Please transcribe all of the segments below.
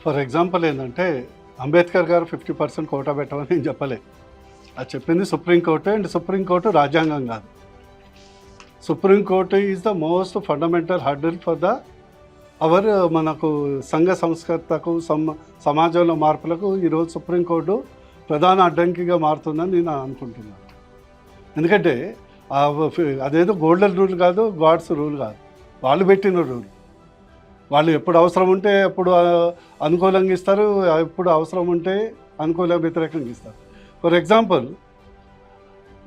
For example ఏంటంటే అంబేద్కర్ గారు 50% quota పెట్టమని నేను చెప్పలే. అది చెప్పింది సుప్రీంకోర్టు. అండ్ సుప్రీంకోర్టు రాజ్యాంగం కాదు. Supreme court is the most fundamental hurdle for the hour మనకు సంఘ సంస్కర్తకు సమాజంలో మార్పులకు ఈరోజు సుప్రీంకోర్టు ప్రధాన అడ్డంకిగా మారుతుందని నేను అనుకుంటున్నాను. ఎందుకంటే అదేదో గోల్డెన్ రూల్ కాదు, గాడ్స్ రూల్ కాదు, వాళ్ళు పెట్టిన రూల్. వాళ్ళు ఎప్పుడు అవసరం ఉంటే ఎప్పుడు అనుకూలంగా ఇస్తారు, ఎప్పుడు అవసరం ఉంటే అనుకూలంగా వ్యతిరేకంగా ఇస్తారు. ఫర్ ఎగ్జాంపుల్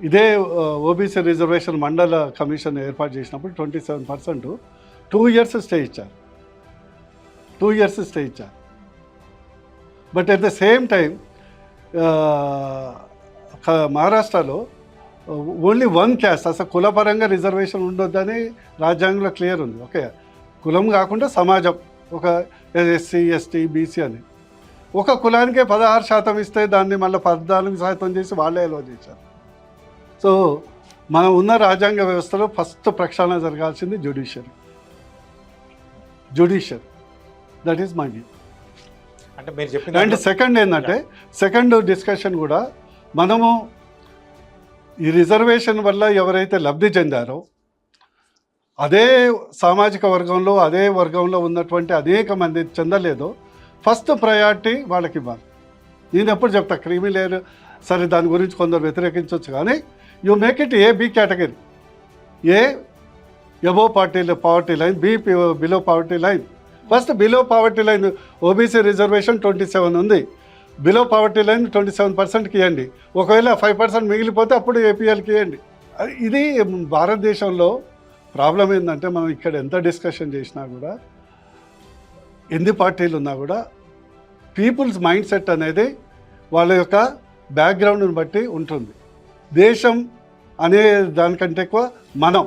ఇదే ఓబీసీ రిజర్వేషన్ మండల కమిషన్ ఏర్పాటు చేసినప్పుడు 27% 2 years స్టే ఇచ్చారు. 2 years స్టే ఇచ్చారు. But at the same time మహారాష్ట్రలో ఓన్లీ 1 క్యాస్ట్, అసలు కులపరంగా రిజర్వేషన్ ఉండొద్దని రాజ్యాంగంలో క్లియర్ ఉంది. ఓకే, కులం కాకుండా సమాజం, ఒక ఎస్సీ ఎస్టీ బీసీ అని ఒక కులానికే 16% ఇస్తే దాన్ని మళ్ళీ 14% చేసి వాళ్ళే ఎలో చేశారు. సో మనం ఉన్న రాజ్యాంగ వ్యవస్థలో ఫస్ట్ ప్రక్షాళన జరగాల్సింది judiciary. That is my view. అంటే మీరు చెప్పిన అండ్ సెకండ్ ఏంటంటే సెకండ్ డిస్కషన్ కూడా మనము ఈ రిజర్వేషన్ వల్ల ఎవరైతే లబ్ధి చెందారో అదే సామాజిక వర్గంలో అదే వర్గంలో ఉన్నటువంటి అనేక మంది చెందలేదో ఫస్ట్ ప్రయారిటీ వాళ్ళకి ఇవ్వాలి. నేను ఎప్పుడు చెప్తా, క్రీమీ లేయర్ సరే దాని గురించి కొందరు వ్యతిరేకించవచ్చు, కానీ you make it A B category. A above poverty line, B below poverty line. First below poverty line OBC reservation 27 ఉంది, బిలో పావర్టీ లైన్ 27%కి ఇవ్వండి. ఒకవేళ 5% మిగిలిపోతే అప్పుడు ఏపీఎల్కి ఇవ్వండి. ఇది భారతదేశంలో ప్రాబ్లం ఏంటంటే మనం ఇక్కడ ఎంత డిస్కషన్ చేసినా కూడా, ఎన్ని పార్టీలు ఉన్నా కూడా పీపుల్స్ మైండ్ సెట్ అనేది వాళ్ళ యొక్క బ్యాక్గ్రౌండ్ని బట్టి ఉంటుంది. దేశం అనే దానికంటే ఎక్కువ మనం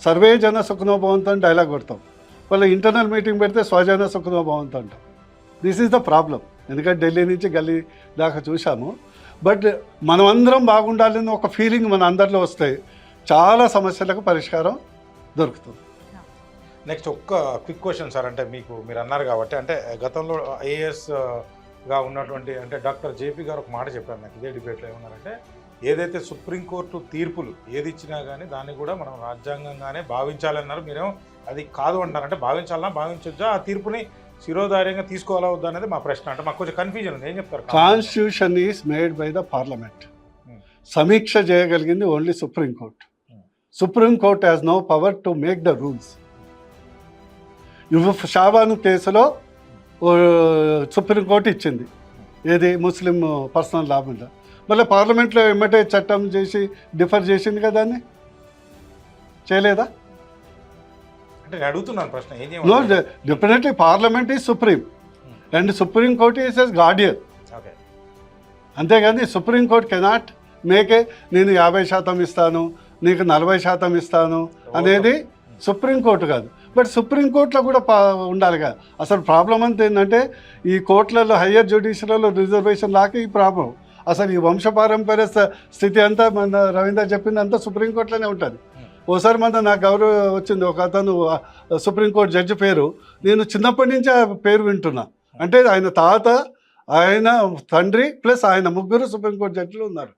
సర్వే జన సుఖనో భవంతు అని డైలాగ్ కొడతాం. వాళ్ళ ఇంటర్నల్ మీటింగ్ పెడితే స్వజన సుఖనో భవంతు అంటాం. This is the problem. ఎందుకంటే ఢిల్లీ నుంచి గల్లీ దాకా చూసాము. బట్ మనం అందరం బాగుండాలని ఒక ఫీలింగ్ మన అందరిలో వస్తే చాలా సమస్యలకు పరిష్కారం దొరుకుతుంది. నెక్స్ట్ ఒక్క క్విక్ క్వశ్చన్ సార్, అంటే మీరు అన్నారు కాబట్టి, అంటే గతంలో ఐఏఎస్గా ఉన్నటువంటి అంటే డాక్టర్ జేపీ గారు ఒక మాట చెప్పారు నాకు ఇదే డిబేట్లో. ఏమన్నారంటే ఏదైతే సుప్రీంకోర్టు తీర్పులు ఏది ఇచ్చినా కానీ దాన్ని కూడా మనం రాజ్యాంగంగానే భావించాలన్నారు. మీరేమో అది కాదు అంటారు. అంటే భావించాలన్నా భావించొచ్చా, ఆ తీర్పుని శిరోధార్యంగా తీసుకోవాలా వద్దా అనేది మా ప్రశ్న. అంటే మాకు కొంచెం కన్ఫ్యూజన్ ఉంది. ఏం చెప్తారు? Constitution is made by the parliament. సమీక్ష చేయగలిగింది only supreme court. Supreme court has no power to make the rules. Shah Bano కేసులో సుప్రీంకోర్టు ఇచ్చింది, ఏది ముస్లిం పర్సనల్ లా మీద. మళ్ళీ పార్లమెంట్లో ఎమ్మటే చట్టం చేసి డిఫర్ చేసింది కదా, దాన్ని చేయలేదా? అంటే అడుగుతున్నాను ప్రశ్న. No, definitely parliament is supreme and supreme court is as guardian. అంతేగాని సుప్రీంకోర్టు కెనాట్ మేకే నేను 50% ఇస్తాను, నీకు 40% ఇస్తాను అనేది సుప్రీంకోర్టు కాదు. బట్ సుప్రీంకోర్టులో కూడా ఉండాలిగా. అసలు ప్రాబ్లం అంతా ఏంటంటే ఈ కోర్టులలో హయ్యర్ జ్యుడిషియరీలో రిజర్వేషన్ లాగా ఈ ప్రాబ్లం. అసలు ఈ వంశపారంపర్య స్థితి అంతా మన రవీంద్ర చెప్పింది అంతా సుప్రీంకోర్టులోనే ఉంటుంది. ఓసారి నాకు గౌరవం వచ్చింది, ఒక అతను సుప్రీంకోర్టు జడ్జి పేరు, నేను చిన్నప్పటి నుంచి ఆ పేరు వింటున్నా. అంటే ఆయన తాత, ఆయన తండ్రి ప్లస్ ఆయన ముగ్గురు సుప్రీంకోర్టు జడ్జిలు ఉన్నారు.